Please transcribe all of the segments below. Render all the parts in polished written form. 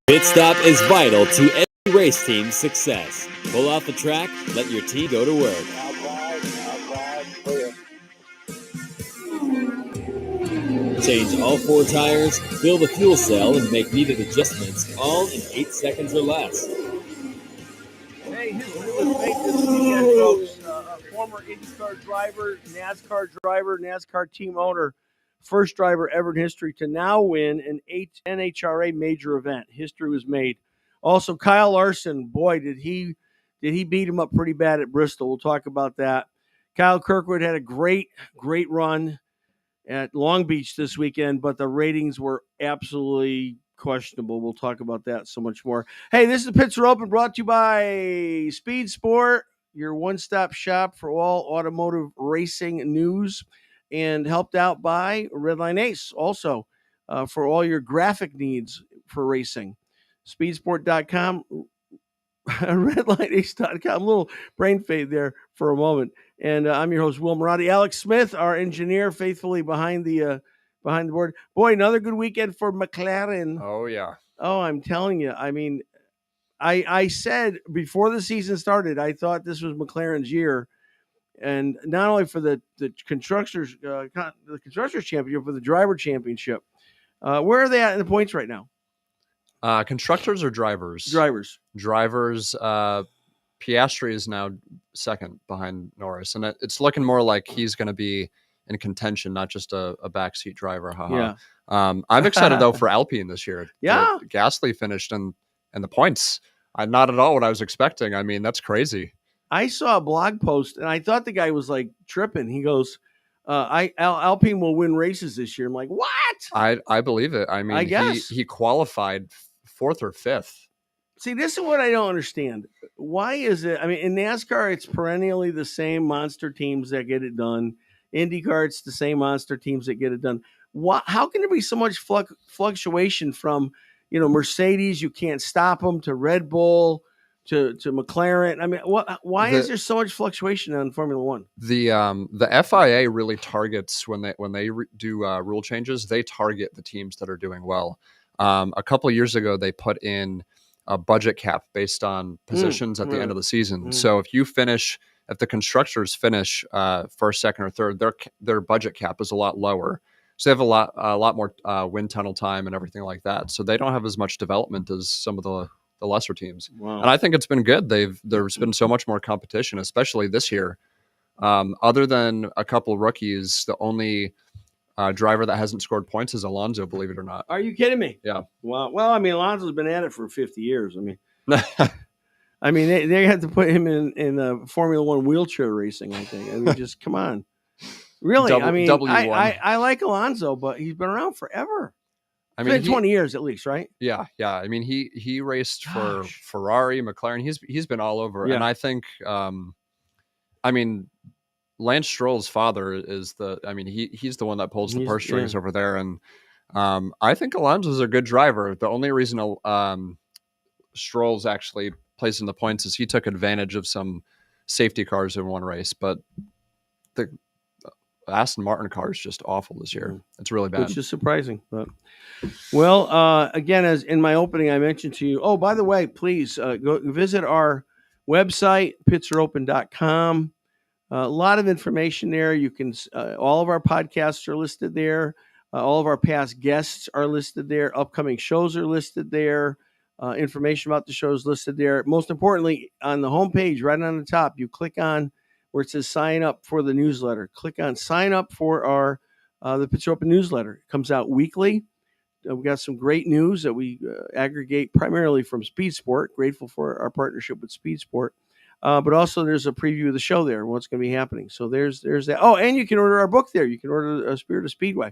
Pit stop is vital to every race team's success. Pull off the track, let your team go to work. Change all 4 tires, fill the fuel cell, and make needed adjustments, all in 8 seconds or less. Hey, history was made this weekend, folks. A former IndyCar driver, NASCAR team owner, first driver ever in history to now win an NHRA major event. History was made. Also, Kyle Larson, boy, did he beat him up pretty bad at Bristol. We'll talk about that. Kyle Kirkwood had a great run at Long Beach this weekend, but the ratings were absolutely questionable. We'll talk about that so much more. Hey, this is Pits Are Open, brought to you by Speed Sport, your one-stop shop for all automotive racing news, and helped out by Redline Ace, also for all your graphic needs for racing. Speedsport.com, redlineace.com. A little brain fade there for a moment. And I'm your host, Will Marotti. Alex Smith, our engineer, faithfully behind the board. Boy, another good weekend for McLaren. Oh, yeah. Oh, I'm telling you. I mean, I said before the season started, I thought this was McLaren's year. And not only for the constructors championship, for the driver championship. Where are they at in the points right now? Constructors or drivers? Drivers. Piastri is now second behind Norris, and it's looking more like he's going to be in contention, not just a backseat driver. Yeah. I'm excited though for Alpine this year. Yeah. Gasly finished in the points. Not at all what I was expecting. I mean, that's crazy. I saw a blog post and I thought the guy was like tripping. He goes, Alpine will win races this year. I'm like, what? I believe it. I mean, I guess he qualified 4th or 5th. See, this is what I don't understand. Why is it? I mean, in NASCAR, it's perennially the same monster teams that get it done. IndyCar, it's the same monster teams that get it done. How can there be so much fluctuation from, Mercedes, you can't stop them, to Red Bull, to McLaren? I mean, why is there so much fluctuation on Formula One? The FIA really targets when they do rule changes. They target the teams that are doing well. A couple of years ago, they put in a budget cap based on positions at the end of the season. So if the constructors finish first, second, or third, their budget cap is a lot lower. So they have a lot more wind tunnel time and everything like that. So they don't have as much development as some of the lesser teams. Wow. And I think it's been good. There's been so much more competition, especially this year. Other than a couple of rookies, the only driver that hasn't scored points is Alonso, believe it or not. Are you kidding me? Yeah. Well, I mean, Alonso's been at it for 50 years. I mean, they had to put him in Formula One wheelchair racing, I think. I mean, just come on. Really? W1. I like Alonso, but he's been around forever. I mean, 20 years at least, right? Yeah. I mean, he raced for Ferrari, McLaren. He's been all over. Yeah. And I think, Lance Stroll's father is he's the one that pulls the purse strings over there. And I think Alonso's a good driver. The only reason Stroll's actually placed in the points is he took advantage of some safety cars in one race. But the Aston Martin car is just awful this year. It's really bad. Which is surprising. But again, as in my opening, I mentioned to you, oh, by the way, please go visit our website, pitsareopen.com. A lot of information there. You can all of our podcasts are listed there. All of our past guests are listed there. Upcoming shows are listed there. Information about the shows listed there. Most importantly, on the homepage, right on the top, you click on where it says sign up for the newsletter. Click on sign up for our the Pits Are Open newsletter. It comes out weekly. We've got some great news that we aggregate primarily from Speed Sport. Grateful for our partnership with Speed Sport. But also there's a preview of the show there, what's going to be happening. So there's that. Oh, and you can order our book there. You can order Spirit of Speedway.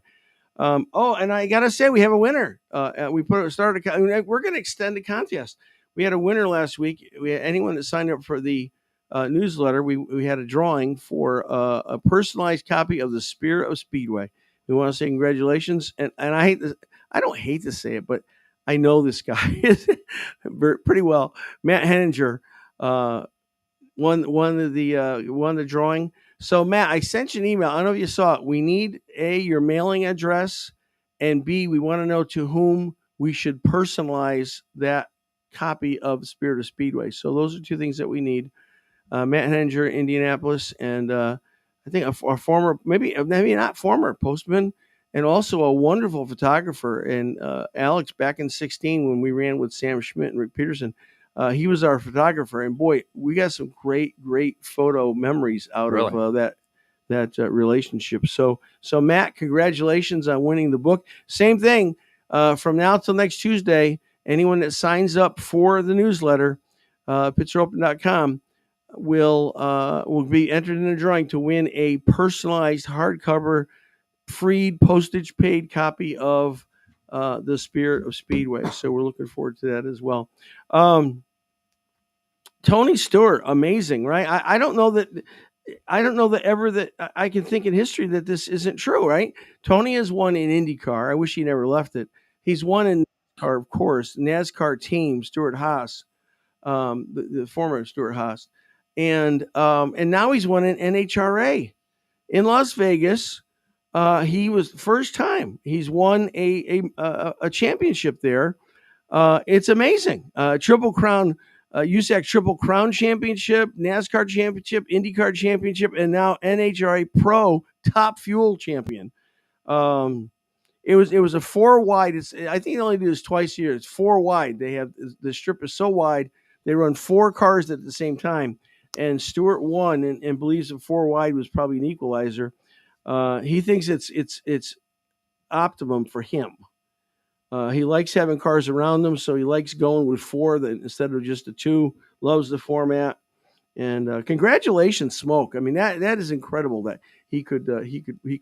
And I got to say, we have a winner. We're going to extend the contest. We had a winner last week. We had anyone that signed up for the newsletter. We had a drawing for a personalized copy of the Spirit of Speedway. We want to say congratulations. And I don't hate to say it, but I know this guy pretty well. Matt Henninger, won the drawing. So Matt, I sent you an email. I don't know if you saw it. We need A, your mailing address, and B, we want to know to whom we should personalize that copy of Spirit of Speedway. So those are two things that we need. Matt Henninger, Indianapolis, and I think a former, maybe not former postman, and also a wonderful photographer. And Alex, back in 2016 when we ran with Sam Schmidt and Rick Peterson, he was our photographer. And boy, we got some great photo memories out of that relationship. So Matt, congratulations on winning the book. Same thing from now till next Tuesday. Anyone that signs up for the newsletter, pitcheropen.com, will be entered in a drawing to win a personalized hardcover, freed, postage paid copy of the Spirit of Speedway. So we're looking forward to that as well. Tony Stewart, amazing, right? I don't know that ever that I can think in history that this isn't true, right? Tony has won in IndyCar. I wish he never left it. He's won in NASCAR, of course, NASCAR team, Stuart Haas, the former Stuart Haas. And now he's won an NHRA in Las Vegas. He was first time he's won a championship there. It's amazing. Triple Crown, USAC Triple Crown Championship, NASCAR Championship, IndyCar Championship, and now NHRA Pro Top Fuel Champion. It was a 4 wide. I think they only do this twice a year. It's 4 wide. They have the strip is so wide. They run 4 cars at the same time, and Stewart won and believes that 4 wide was probably an equalizer. He thinks it's optimum for him. He likes having cars around him, so he likes going with 4 instead of just a 2. Loves the format, and congratulations, Smoke. I mean that is incredible that he could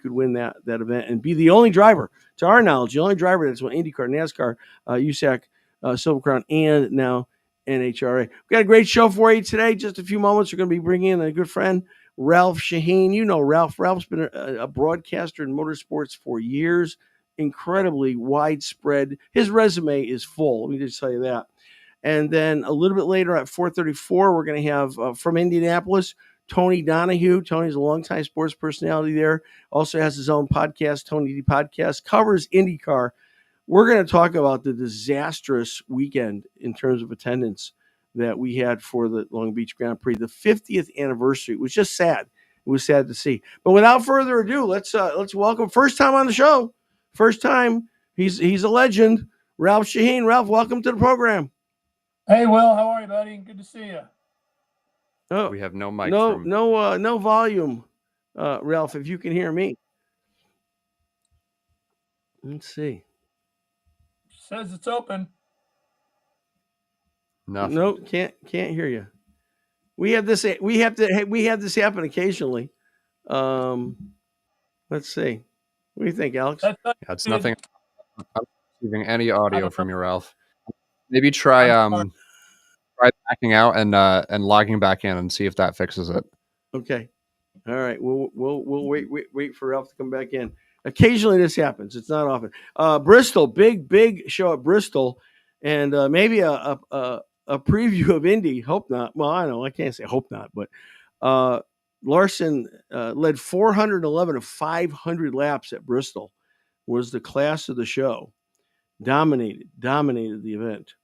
win that event and be the only driver, to our knowledge, the only driver that's won IndyCar, NASCAR, USAC, Silver Crown, and now NHRA. We've got a great show for you today. Just a few moments, we're going to be bringing in a good friend, Ralph Sheheen. You know Ralph. Ralph's been a broadcaster in motorsports for years. Incredibly widespread. His resume is full. Let me just tell you that. And then a little bit later at 4:34, we're going to have from Indianapolis, Tony Donahue. Tony's a longtime sports personality there. Also has his own podcast, Tony D Podcast, covers IndyCar. We're going to talk about the disastrous weekend in terms of attendance that we had for the Long Beach Grand Prix, the 50th anniversary. It was just sad. It was sad to see. But without further ado, let's welcome, first time on the show, first time. He's a legend, Ralph Sheheen. Ralph, welcome to the program. Hey, Will, how are you, buddy? Good to see you. Oh, We have no mic. No volume, Ralph. If you can hear me, let's see. Says it's open. Nothing. No, can't hear you. We have this happen occasionally. Let's see. What do you think, Alex? That's nothing. I'm not receiving any audio from you, Ralph. Maybe try backing out and logging back in and see if that fixes it. Okay. All right. We'll wait for Ralph to come back in. Occasionally this happens. It's not often. Bristol, big show at Bristol, and maybe a preview of Indy. Hope not. Well, I know I can't say hope not, but Larson led 411 of 500 laps at Bristol. Was the class of the show. Dominated the event,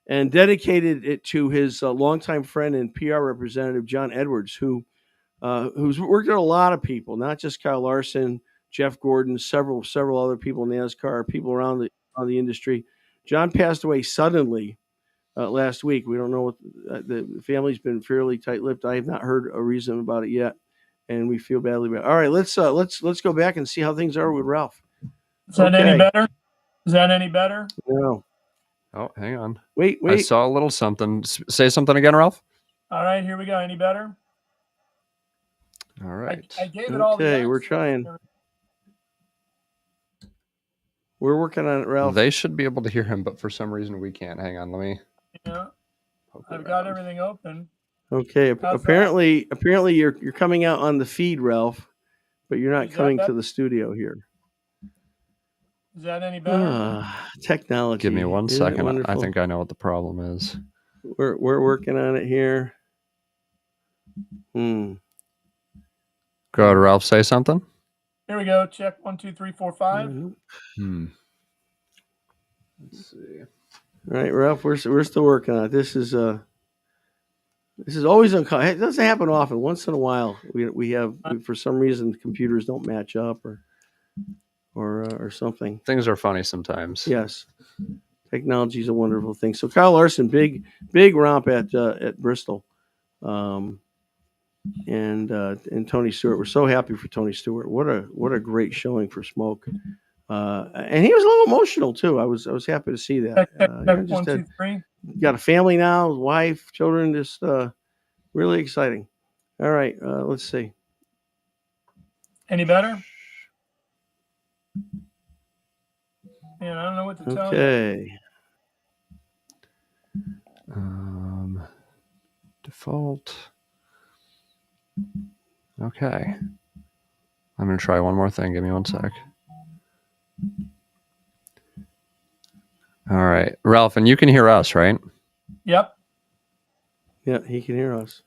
and dedicated it to his longtime friend and PR representative John Edwards, who's worked with a lot of people, not just Kyle Larson, Jeff Gordon, several other people in NASCAR, people around the industry. John passed away suddenly last week. We don't know what the family's been fairly tight-lipped. I have not heard a reason about it yet, and we feel badly about it. All right, let's go back and see how things are with Ralph. Is that any better? Is that any better? No. Oh, hang on. Wait. I saw a little something. Say something again, Ralph. All right, here we go. Any better? All right. I gave it all. Okay, we're trying. We're working on it, Ralph. They should be able to hear him, but for some reason we can't. Hang on, let me. Yeah, I've got everything open. Okay, apparently you're coming out on the feed, Ralph, but you're not coming to the studio here. Is that any better? Technology. Give me 1 second. I think I know what the problem is. We're working on it here. Go ahead, Ralph. Say something. Here we go. Check 1, 2, 3, 4, 5. Let's see. All right, Ralph, we're still working on it. This is always uncomfortable. It doesn't happen often. Once in a while, we for some reason computers don't match up or something. Things are funny sometimes. Yes, technology is a wonderful thing. So Kyle Larson, big romp at Bristol, and Tony Stewart. We're so happy for Tony Stewart. What a great showing for Smoke. And he was a little emotional too. I was happy to see that. One, two, three. Got a family now, wife, children. Just really exciting. All right, let's see. Any better? Man, I don't know what to tell you. Okay. Default. Okay. I'm going to try one more thing. Give me one sec. All right. Ralph, and you can hear us, right? Yep. Yeah, he can hear us.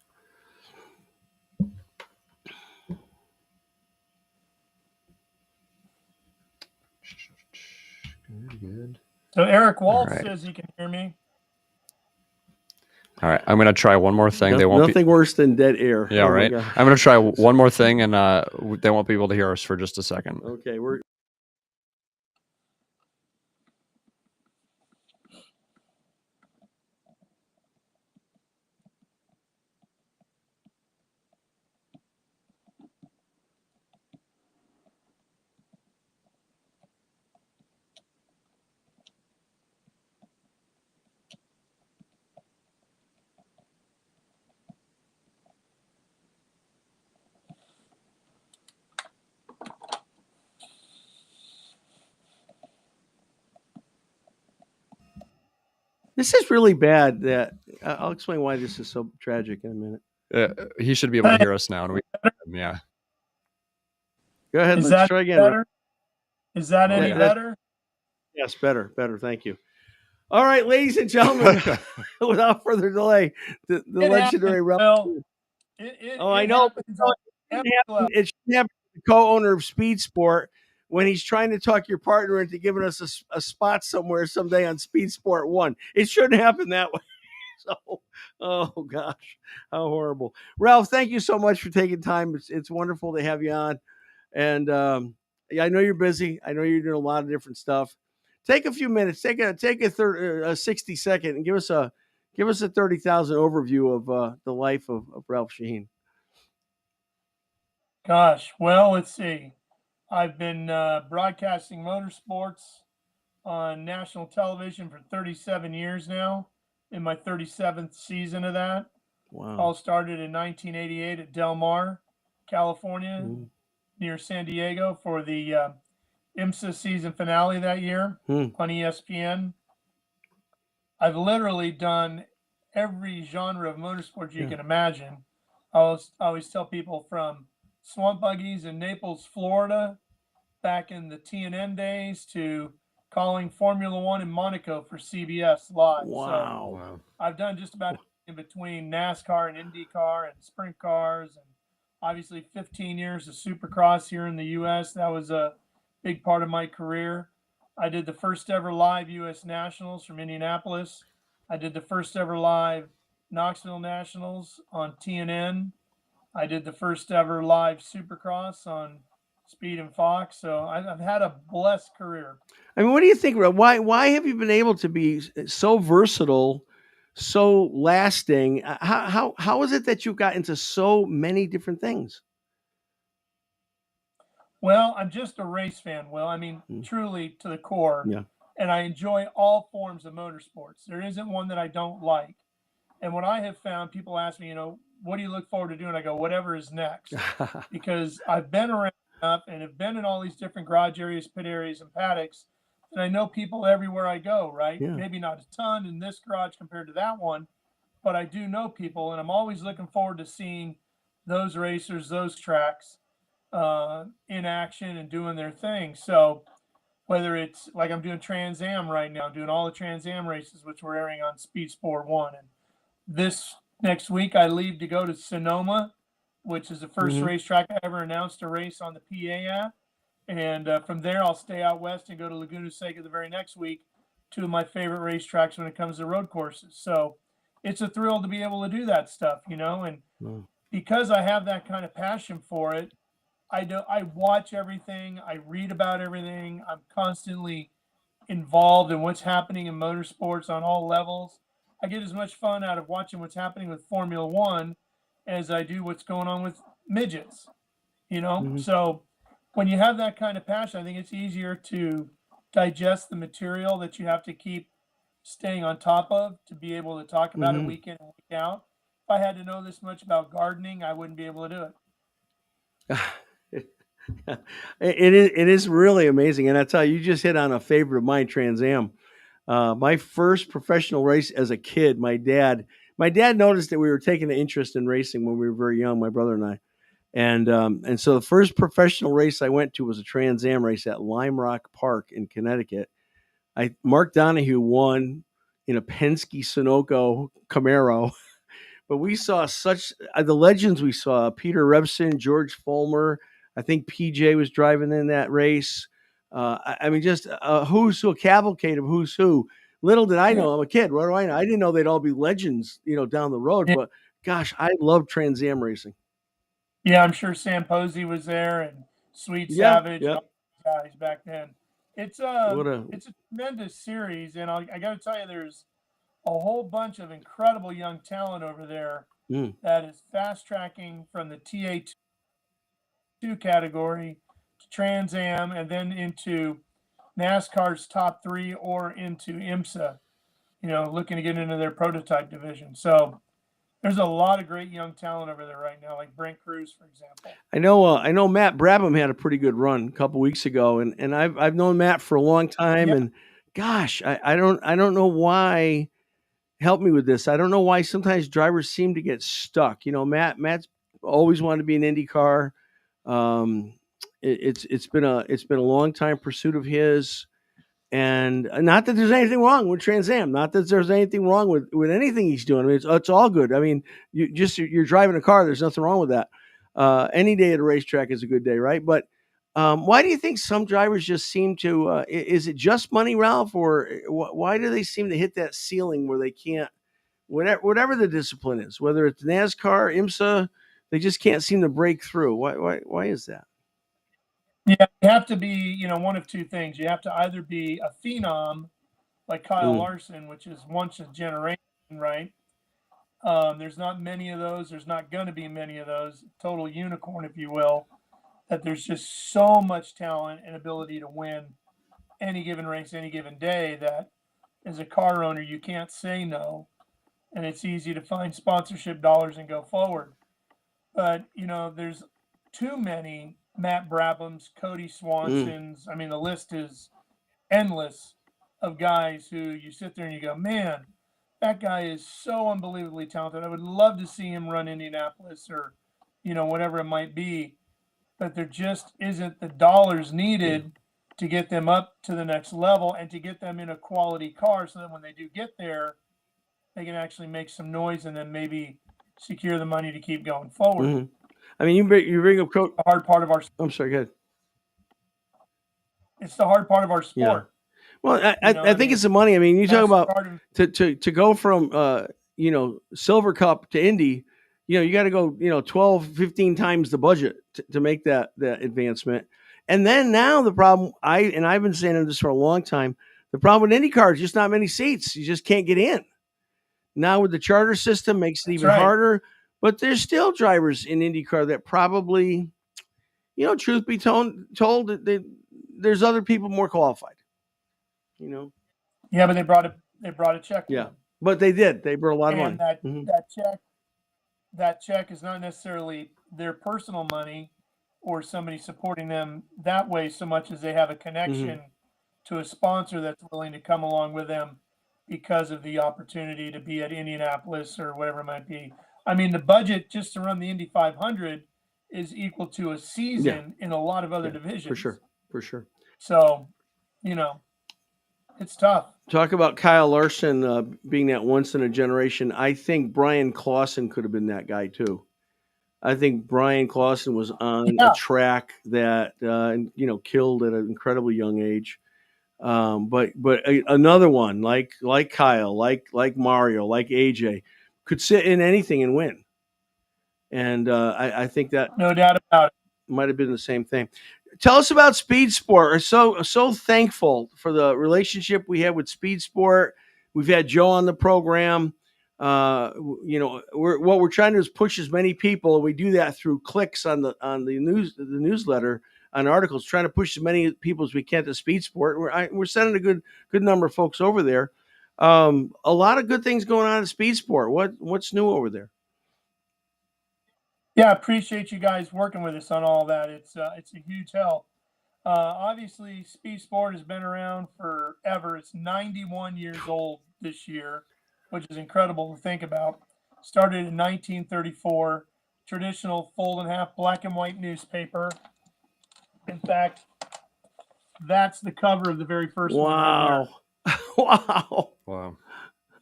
Good. So Eric Waltz All right. says he can hear me. All right. I'm going to try one more thing. They won't nothing worse than dead air. Yeah, Oh my right. God. I'm going to try one more thing, and they won't be able to hear us for just a second. Okay, this is really bad. That I'll explain why this is so tragic in a minute. He should be able to hear us now. And yeah. Go ahead. Is Let's that try again. better? Is that any better? Yes, better. Thank you. All right, ladies and gentlemen, without further delay, the legendary Ralph. I know. It should happen to the co-owner of Speed Sport when he's trying to talk your partner into giving us a spot somewhere someday on Speed Sport 1. It shouldn't happen that way. So, oh gosh, how horrible. Ralph, thank you so much for taking time. It's wonderful to have you on. And I know you're busy. I know you're doing a lot of different stuff. Take a few minutes. Take a 60-second and give us a 30,000 overview of the life of Ralph Sheheen. Gosh, well, let's see. I've been broadcasting motorsports on national television for 37 years now, in my 37th season of that. Wow. All started in 1988 at Del Mar, California, near San Diego for the IMSA season finale that year on ESPN. I've literally done every genre of motorsports you can imagine. I always tell people, from swamp buggies in Naples, Florida, back in the TNN days, to calling Formula One in Monaco for CBS Live. Wow. So I've done just about in between NASCAR and IndyCar and sprint cars, and obviously 15 years of Supercross here in the U.S. That was a big part of my career. I did the first ever live U.S. Nationals from Indianapolis. I did the first ever live Knoxville Nationals on TNN. I did the first ever live Supercross on Speed and Fox. So I've had a blessed career. I mean, what do you think? Why have you been able to be so versatile, so lasting? How is it that you got into so many different things? Well, I'm just a race fan, Will. I mean, truly to the core. Yeah. And I enjoy all forms of motorsports. There isn't one that I don't like. And what I have found, people ask me, what do you look forward to doing? I go, whatever is next. Because I've been around enough and have been in all these different garage areas, pit areas, and paddocks. And I know people everywhere I go, right? Yeah. Maybe not a ton in this garage compared to that one, but I do know people. And I'm always looking forward to seeing those racers, those tracks in action and doing their thing. So whether it's like I'm doing Trans Am right now, doing all the Trans Am races, which we're airing on Speed Sport 1. And this next week, I leave to go to Sonoma, which is the first racetrack I ever announced a race on the PA at. And from there, I'll stay out west and go to Laguna Seca the very next week two of my favorite racetracks when it comes to road courses. So it's a thrill to be able to do that stuff, and because I have that kind of passion for it, I watch everything, I read about everything. I'm constantly involved in what's happening in motorsports on all levels. I get as much fun out of watching what's happening with Formula One as I do what's going on with midgets, So when you have that kind of passion, I think it's easier to digest the material that you have to keep staying on top of to be able to talk about it week in and week out. If I had to know this much about gardening, I wouldn't be able to do it. It is really amazing. And I tell you, you just hit on a favorite of mine, Trans Am. My first professional race as a kid, my dad noticed that we were taking an interest in racing when we were very young, my brother and I. And so the first professional race I went to was a Trans Am race at Lime Rock Park in Connecticut. Mark Donahue won in a Penske Sunoco Camaro. But we saw the legends we saw: Peter Revson, George Fulmer. I think PJ was driving in that race. I mean, just a cavalcade of who's who. Little did I know, I'm a kid. What do I know? I didn't know they'd all be legends, down the road. But gosh, I love Trans Am racing. Yeah, I'm sure Sam Posey was there and Sweet Savage, and all these guys back then. It's a tremendous series, and I got to tell you, there's a whole bunch of incredible young talent over there that is fast tracking from the TA2 category to Trans Am and then into NASCAR's top 3 or into IMSA, looking to get into their prototype division. So there's a lot of great young talent over there right now, like Brent Cruz, for example. I know Matt Brabham had a pretty good run a couple weeks ago, and I've known Matt for a long time, and gosh, I don't know why. Help me with this. I don't know why sometimes drivers seem to get stuck. Matt's always wanted to be an IndyCar. It's been a long time pursuit of his, and not that there's anything wrong with Trans Am. Not that there's anything wrong with anything he's doing. I mean, it's all good. I mean, you're driving a car. There's nothing wrong with that. Any day at a racetrack is a good day, right? But why do you think some drivers just seem to? Is it just money, Ralph, or why do they seem to hit that ceiling where they can't? Whatever the discipline is, whether it's NASCAR, IMSA, they just can't seem to break through. Why is that? Yeah, you have to be, one of two things. You have to either be a phenom like Kyle Larson, which is once a generation, right? There's not many of those. There's not going to be many of those. Total unicorn, if you will. That there's just so much talent and ability to win any given race, any given day, that as a car owner, you can't say no. And it's easy to find sponsorship dollars and go forward. But, there's too many Matt Brabhams, Cody Swansons. I mean, the list is endless of guys who you sit there and you go, man, that guy is so unbelievably talented. I would love to see him run Indianapolis or, whatever it might be. But there just isn't the dollars needed to get them up to the next level and to get them in a quality car so that when they do get there, they can actually make some noise and then maybe secure the money to keep going forward. I mean, you bring up the hard part of our. I'm sorry, go ahead. It's the hard part of our sport. Yeah. Well, I think it's the money. I mean, you talk about to go from Silver Cup to Indy, you got to go 12, 15 times the budget to make that advancement. And then now the problem I've been saying this for a long time. The problem with IndyCar is just not many seats. You just can't get in. Now with the charter system, makes it even harder. But there's still drivers in IndyCar that probably, truth be told, there's other people more qualified. Yeah, but they brought a check. Yeah, but they did. They brought a lot of money. That check is not necessarily their personal money or somebody supporting them that way so much as they have a connection to a sponsor that's willing to come along with them because of the opportunity to be at Indianapolis or whatever it might be. I mean, the budget just to run the Indy 500 is equal to a season in a lot of other divisions. For sure. So, it's tough. Talk about Kyle Larson being that once in a generation. I think Brian Clausen could have been that guy too. I think Brian Clausen was on a track that, killed at an incredibly young age. But another one like Kyle, like Mario, like AJ, could sit in anything and win. And I think that No doubt about it. might have been the same thing. Tell us about Speed Sport. We're so thankful for the relationship we have with Speed Sport. We've had Joe on the program. What we're trying to do is push as many people. We do that through clicks on the newsletter, on articles, trying to push as many people as we can to Speed Sport. We're sending a good number of folks over there. A lot of good things going on at Speed Sport. What's new over there? Yeah, I appreciate you guys working with us on all that. It's a huge help. Obviously, Speed Sport has been around forever. It's 91 years old this year, which is incredible to think about. Started in 1934, traditional fold in half black and white newspaper. In fact, that's the cover of the very first one. Right there. Wow.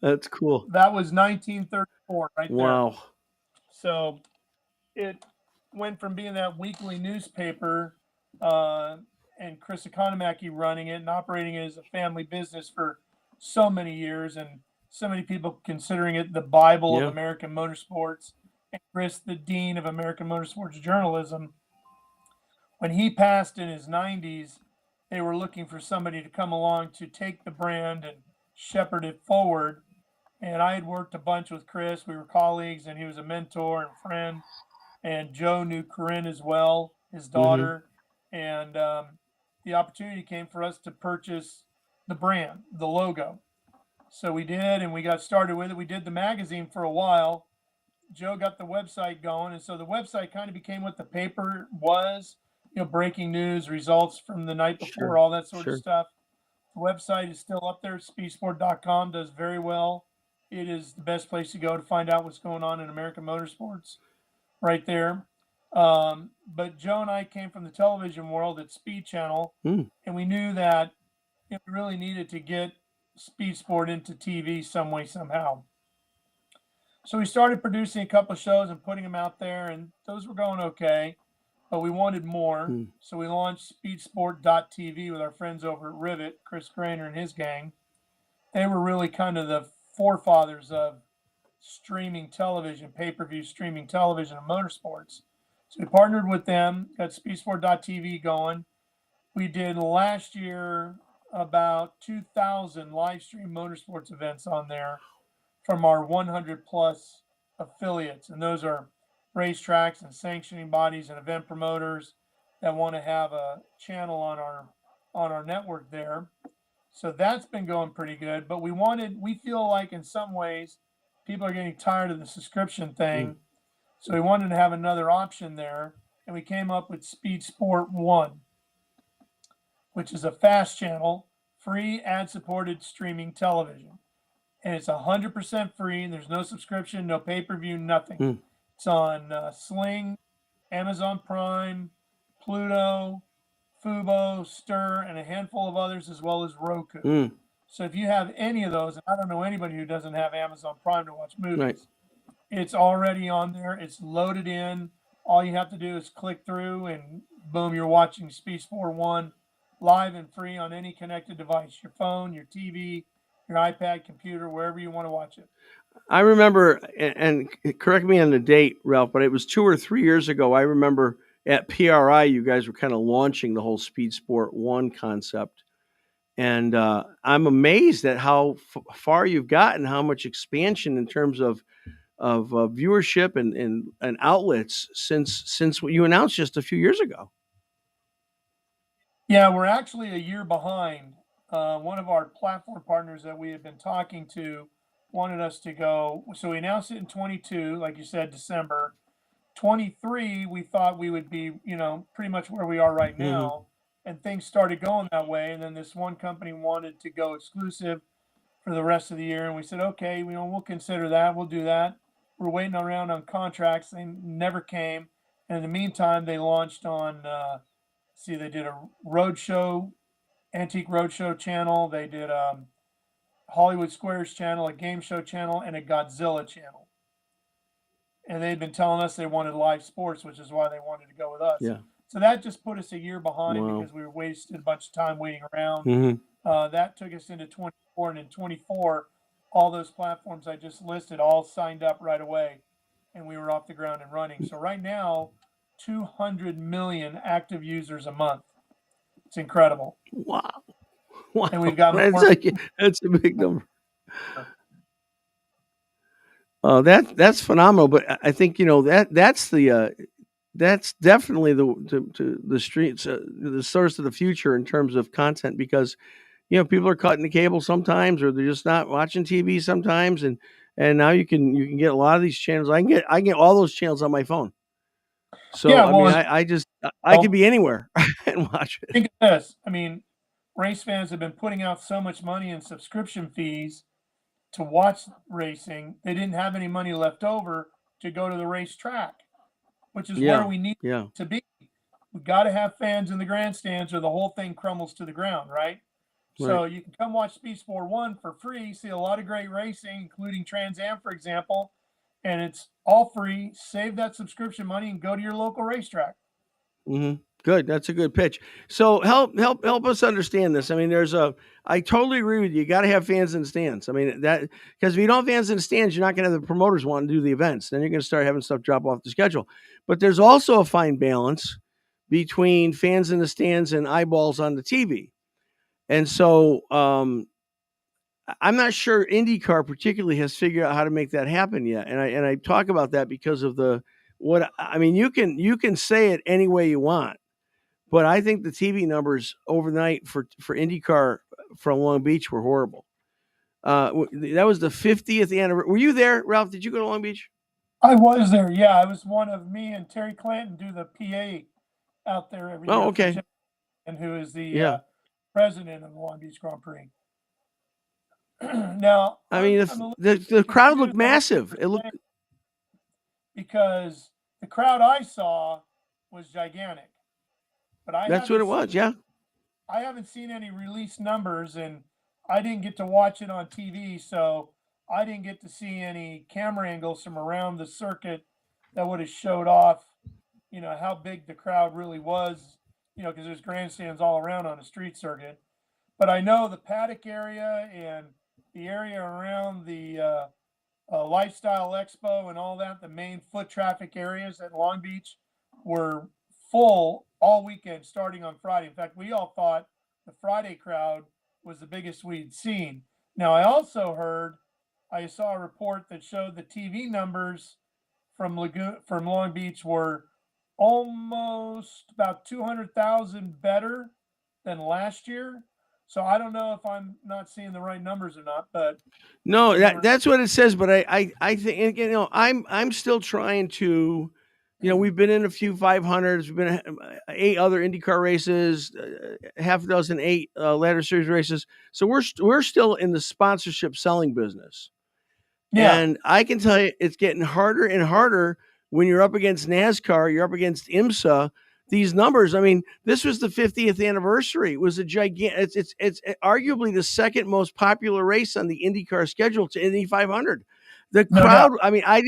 That's cool. That was 1934 right there. Wow. So it went from being that weekly newspaper and Chris Economaki running it and operating it as a family business for so many years, and so many people considering it the Bible of American motorsports, and Chris the dean of American motorsports journalism. When he passed in his 90s, they were looking for somebody to come along to take the brand and shepherd it forward. And I had worked a bunch with Chris. We were colleagues, and he was a mentor and friend. And Joe knew Corinne as well, his daughter. And the opportunity came for us to purchase the brand, the logo. So we did, and we got started with it. We did the magazine for a while. Joe got the website going, and so the website kind of became what the paper was, breaking news, results from the night before, all that sort of stuff. The website is still up there. Speedsport.com does very well. It is the best place to go to find out what's going on in American motorsports right there. But Joe and I came from the television world at Speed Channel, and we knew that we really needed to get Speed Sport into TV some way, somehow. So we started producing a couple of shows and putting them out there, and those were going okay, but we wanted more. So we launched speedsport.tv with our friends over at Rivet, Chris Grainer and his gang. They were really kind of the forefathers of streaming television, pay-per-view streaming television and motorsports. So we partnered with them, got speedsport.tv going. We did last year about 2,000 live stream motorsports events on there from our 100 plus affiliates. And those are racetracks and sanctioning bodies and event promoters that want to have a channel on our network there. So that's been going pretty good. But we feel like in some ways people are getting tired of the subscription thing. So we wanted to have another option there. And we came up with Speed Sport 1, which is a fast channel, free ad-supported streaming television. And it's 100% free. There's no subscription, no pay-per-view, nothing. It's on Sling, Amazon Prime, Pluto, Fubo, Stir, and a handful of others, as well as Roku. So if you have any of those, and I don't know anybody who doesn't have Amazon Prime to watch movies, it's already on there. It's loaded in. All you have to do is click through, and boom, you're watching Speed Sport 1 live and free on any connected device, your phone, your TV, your iPad, computer, wherever you want to watch it. I remember, and correct me on the date, Ralph, but it was 2 or 3 years ago. I remember at PRI, you guys were kind of launching the whole Speed Sport 1 concept. And I'm amazed at how far you've gotten, how much expansion in terms of viewership and outlets since what you announced just a few years ago. Yeah, we're actually a year behind. One of our platform partners that we had been talking to wanted us to go. So we announced it in 22, like you said, December. 23, we thought we would be, pretty much where we are right now. And things started going that way. And then this one company wanted to go exclusive for the rest of the year. And we said, okay, we'll consider that. We'll do that. We're waiting around on contracts. They never came. And in the meantime, they launched on, they did a roadshow, Antique Roadshow channel. They did a Hollywood Squares channel, a game show channel, and a Godzilla channel. And they'd been telling us they wanted live sports, which is why they wanted to go with us. Yeah. So that just put us a year behind because we wasted a bunch of time waiting around. That took us into 24, and in 24, all those platforms I just listed all signed up right away, and we were off the ground and running. So right now, 200 million active users a month. It's incredible. Wow. Wow. And we've got that's a big number. That's phenomenal. But I think that's definitely the streets, the source of the future in terms of content, because people are cutting the cable sometimes, or they're just not watching TV sometimes, and now you can get a lot of these channels. I can get all those channels on my phone. So Yeah, I could be anywhere and watch it. Think of this. I mean, race fans have been putting out so much money in subscription fees to watch racing. They didn't have any money left over to go to the racetrack, which is where we need to be. We've got to have fans in the grandstands, or the whole thing crumbles to the ground, right? So you can come watch Speed Sport 1 for free, see a lot of great racing, including Trans Am, for example, and it's all free. Save that subscription money and go to your local racetrack. Mm-hmm. Good. That's a good pitch. So help us understand this. I mean, I totally agree with you. You got to have fans in the stands. I mean, because if you don't have fans in the stands, you're not going to have the promoters want to do the events. Then you're going to start having stuff drop off the schedule. But there's also a fine balance between fans in the stands and eyeballs on the TV. And so I'm not sure IndyCar particularly has figured out how to make that happen yet. And I talk about that because of you can say it any way you want, but I think the TV numbers overnight for IndyCar from Long Beach were horrible. That was the 50th anniversary. Were you there, Ralph? Did you go to Long Beach? I was there. Yeah, I was one of me and Terry Clanton do the PA out there every year. Oh, okay. And who is the president of the Long Beach Grand Prix. Now, I mean, the crowd looked massive. It looked, because the crowd I saw was gigantic. But that's what it was. Yeah. I haven't seen any release numbers, and I didn't get to watch it on TV, so I didn't get to see any camera angles from around the circuit that would have showed off, how big the crowd really was, because there's grandstands all around on a street circuit. But I know the paddock area and the area around the Lifestyle Expo and all that, the main foot traffic areas at Long Beach, were full all weekend starting on Friday. In fact, we all thought the Friday crowd was the biggest we'd seen. Now, I saw a report that showed the TV numbers from Long Beach were almost about 200,000 better than last year. So I don't know if I'm not seeing the right numbers or not, but no, that's what it says. But I think I'm still trying to, we've been in a few 500s, we've been 8 other IndyCar races, half a dozen 8 ladder series races. So we're still in the sponsorship selling business. Yeah. And I can tell you, it's getting harder and harder when you're up against NASCAR, you're up against IMSA. These numbers, I mean, this was the 50th anniversary. It was a gigantic, it's arguably the second most popular race on the IndyCar schedule to Indy 500. The crowd, I mean, I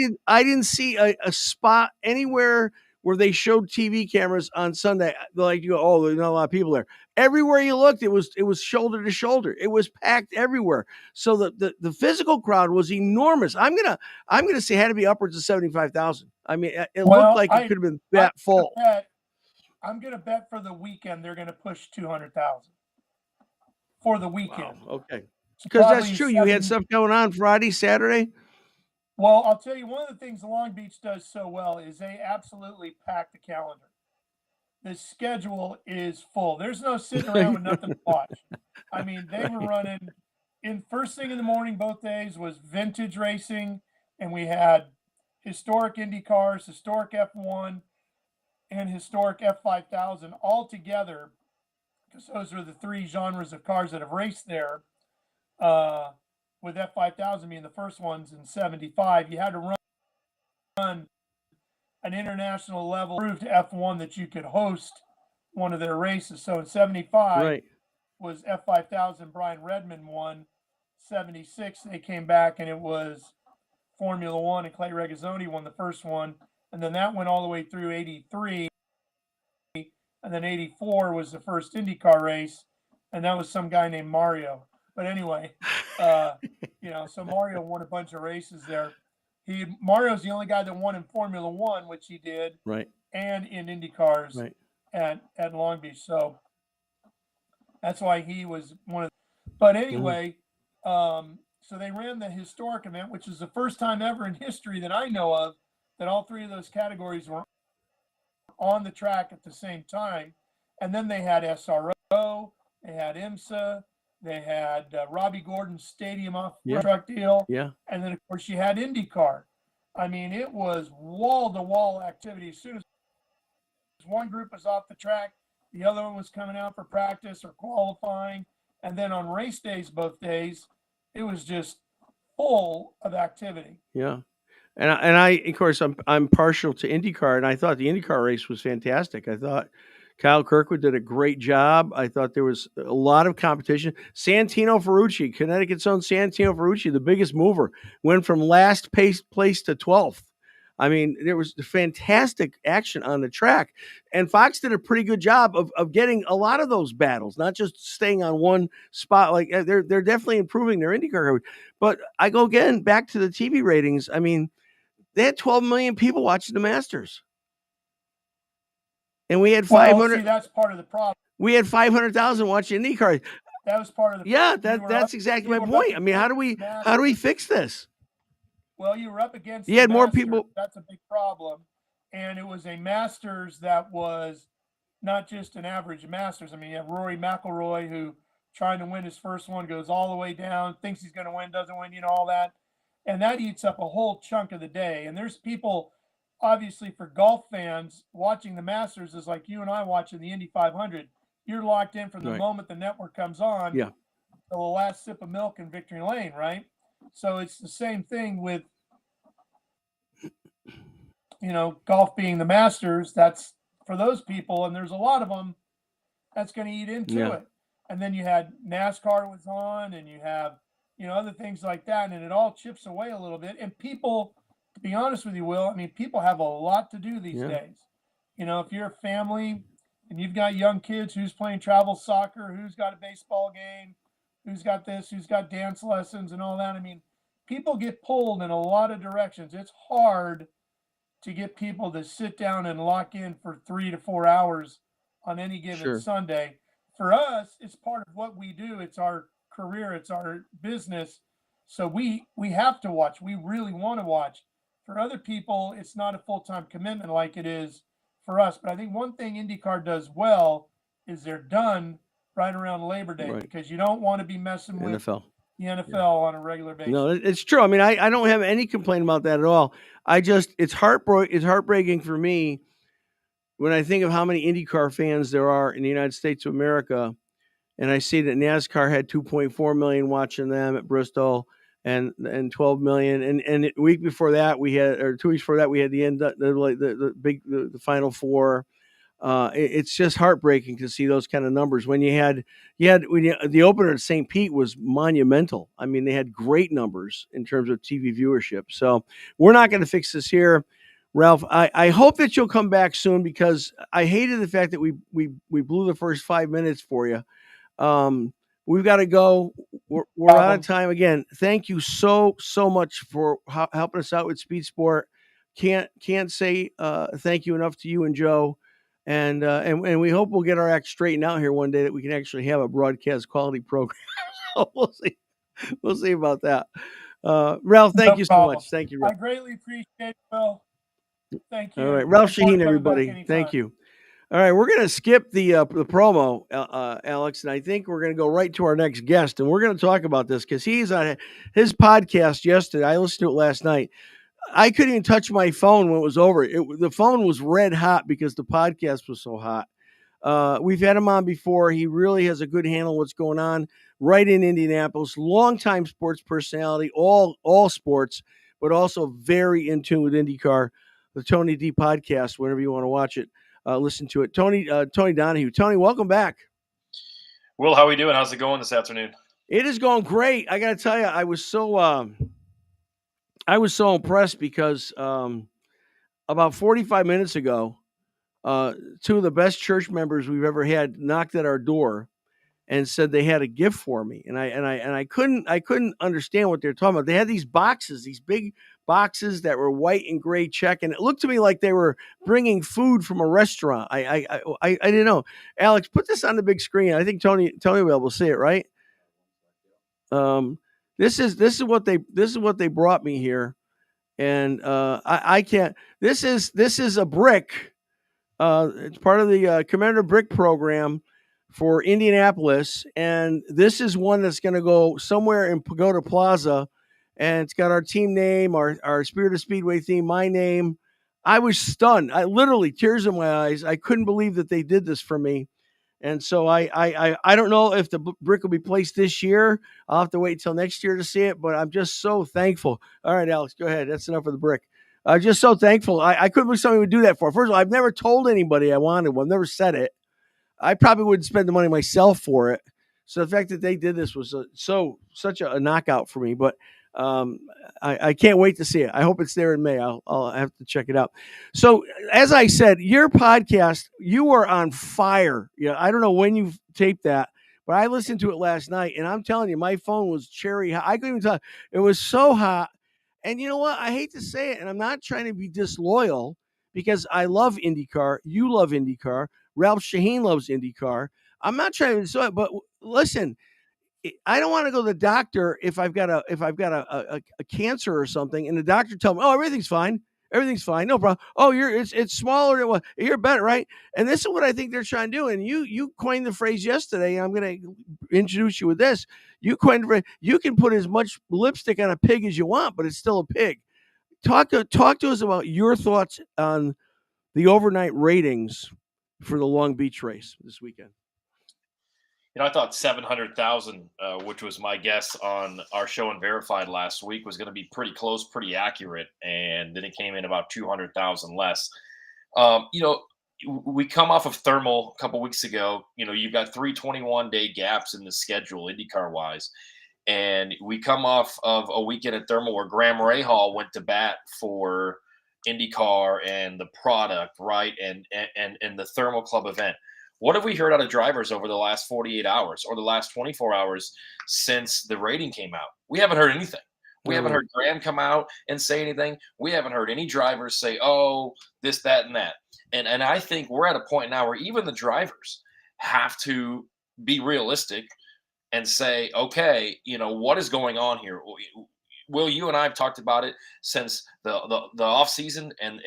didn't see a spot anywhere where they showed TV cameras on Sunday. Like, there's not a lot of people there. Everywhere you looked, it was shoulder to shoulder. It was packed everywhere. So the physical crowd was enormous. I'm gonna say it had to be upwards of 75,000. I mean, it looked like it could have been that full. I'm going to bet for the weekend they're going to push 200,000 for the weekend. Wow, okay. Because that's true. You had stuff going on Friday, Saturday. Well, I'll tell you, one of the things Long Beach does so well is they absolutely pack the calendar. The schedule is full. There's no sitting around with nothing to watch. I mean, they were running first thing in the morning, both days was vintage racing, and we had historic Indy cars, historic F1, and historic F5000 all together, because those are the 3 genres of cars that have raced there, with F5000 being the first ones in 75. You had to run an international level approved F1 that you could host one of their races. So in 75 was F5000, Brian Redmond won. 76 they came back and it was Formula One, and Clay Regazzoni won the first one. And then that went all the way through 83. And then 84 was the first IndyCar race. and that was some guy named Mario. But anyway, so Mario won a bunch of races there. Mario's the only guy that won in Formula One, which he did, right, and in Indy cars right. at Long Beach. So that's why he was one of. But anyway, so they ran the historic event, which is the first time ever in history that I know of that all three of those categories were on the track at the same time. And then they had SRO, they had IMSA, they had Robbie Gordon's stadium off truck deal. Yeah. And then, of course, you had IndyCar. I mean, it was wall-to-wall activity. As soon as one group was off the track, the other one was coming out for practice or qualifying. And then on race days, both days, it was just full of activity. Yeah. And I, of course, I'm partial to IndyCar, and I thought the IndyCar race was fantastic. I thought Kyle Kirkwood did a great job. I thought there was a lot of competition. Santino Ferrucci, Connecticut's own Santino Ferrucci, the biggest mover, went from last place to 12th. I mean, there was fantastic action on the track. And Fox did a pretty good job of getting a lot of those battles, not just staying on one spot. Like they're definitely improving their IndyCar coverage. But I go again back to the TV ratings. I mean, they had 12 million people watching the Masters. And we had 500. That's part of the problem. We had 500,000 watching IndyCar. That was part of the problem. Yeah, that's exactly my point. I mean, how do we fix this? Well, you were up against. You had more people. That's a big problem, and it was a Masters that was not just an average Masters. I mean, you have Rory McIlroy who trying to win his first one, goes all the way down, thinks he's going to win, doesn't win, all that, and that eats up a whole chunk of the day. And there's people. Obviously, for golf fans, watching the Masters is like you and I watching the Indy 500. You're locked in from the moment the network comes on till the last sip of milk in Victory Lane, right? So it's the same thing with, golf being the Masters. That's for those people, and there's a lot of them that's going to eat into it. And then you had NASCAR was on, and you have, other things like that, and it all chips away a little bit. And people... To be honest with you, Will, I mean, people have a lot to do these days. If you're a family and you've got young kids, who's playing travel soccer, who's got a baseball game, who's got this, who's got dance lessons and all that. I mean, people get pulled in a lot of directions. It's hard to get people to sit down and lock in for 3 to 4 hours on any given Sunday. For us, it's part of what we do. It's our career. It's our business. So we have to watch. We really want to watch. For other people, it's not a full-time commitment like it is for us. But I think one thing IndyCar does well is they're done right around Labor Day because you don't want to be messing with the NFL on a regular basis. No, it's true. I mean, I don't have any complaint about that at all. It's heartbreaking for me when I think of how many IndyCar fans there are in the United States of America, and I see that NASCAR had 2.4 million watching them at Bristol. And 12 million, and the week before that we had, or 2 weeks before that we had the Final Four. It's just heartbreaking to see those kind of numbers. When the opener at St. Pete was monumental. I mean, they had great numbers in terms of TV viewership. So we're not going to fix this here, Ralph. I hope that you'll come back soon because I hated the fact that we blew the first 5 minutes for you. We've got to go. We're out of time again. Thank you so much for helping us out with Speed Sport. Can't say thank you enough to you and Joe, and we hope we'll get our act straightened out here one day that we can actually have a broadcast quality program. So we'll see about that. Ralph, thank you so much. Thank you, Ralph. I greatly appreciate it, Phil. Thank you. All right, Ralph Sheheen, everybody. Thank you. All right, we're going to skip the promo, Alex, and I think we're going to go right to our next guest, and we're going to talk about this because he's on his podcast yesterday. I listened to it last night. I couldn't even touch my phone when it was over. The phone was red hot because the podcast was so hot. We've had him on before. He really has a good handle on what's going on right in Indianapolis. Longtime sports personality, all sports, but also very in tune with IndyCar. The Tony D podcast, whenever you want to watch it. Listen to it. Tony Donahue. Tony, welcome back. Will, how are we doing? How's it going this afternoon? It is going great. I got to tell you, I was so impressed because about 45 minutes ago, two of the best church members we've ever had knocked at our door and said they had a gift for me, and I couldn't understand what they were talking about. They had these boxes, these big boxes that were white and gray check, and it looked to me like they were bringing food from a restaurant. I didn't know. Alex, put this on the big screen. I think Tony will be able to see it, right? This is what they brought me here, and I can't. This is a brick. It's part of the Commander Brick program for Indianapolis, and this is one that's going to go somewhere in Pagoda Plaza, and it's got our team name, our Spirit of Speedway theme, my name. I was stunned. I literally tears in my eyes. I couldn't believe that they did this for me. And so I don't know if the brick will be placed this year. I'll have to wait until next year to see it, but I'm just so thankful. All right, Alex, go ahead. That's enough of the brick. I'm just so thankful. I couldn't believe somebody would do that for. First of all, I've never told anybody I wanted one. I've never said it. I probably wouldn't spend the money myself for it. So the fact that they did this was such a knockout for me. But I can't wait to see it. I hope it's there in May. I'll have to check it out. So as I said, your podcast, you are on fire. Yeah, I don't know when you taped that, but I listened to it last night, and I'm telling you, my phone was cherry hot. I couldn't even tell. It was so hot. And you know what? I hate to say it, and I'm not trying to be disloyal because I love IndyCar. You love IndyCar. Ralph Shaheen loves IndyCar. I'm not trying to disloyal, but listen, I don't want to go to the doctor if I've got a cancer or something, and the doctor tell me, "Oh, everything's fine, no problem. Oh, it's smaller than what you're better, right?" And this is what I think they're trying to do. And you coined the phrase yesterday. And I'm going to introduce you with this. You coined the phrase. You can put as much lipstick on a pig as you want, but it's still a pig. Talk to us about your thoughts on the overnight ratings for the Long Beach race this weekend. I thought 700,000, which was my guess on our show and Verified last week, was going to be pretty close, pretty accurate, and then it came in about 200,000 less. We come off of Thermal a couple weeks ago. You've got 3 21-day gaps in the schedule, IndyCar wise, and we come off of a weekend at Thermal where Graham Rahal went to bat for IndyCar and the product, right, and the Thermal Club event. What have we heard out of drivers over the last 48 hours or the last 24 hours since the rating came out? We haven't heard anything. We haven't heard Graham come out and say anything. We haven't heard any drivers say, oh, this, that, and that. And I think we're at a point now where even the drivers have to be realistic and say, okay, what is going on here? Will, you and I have talked about it since the off season and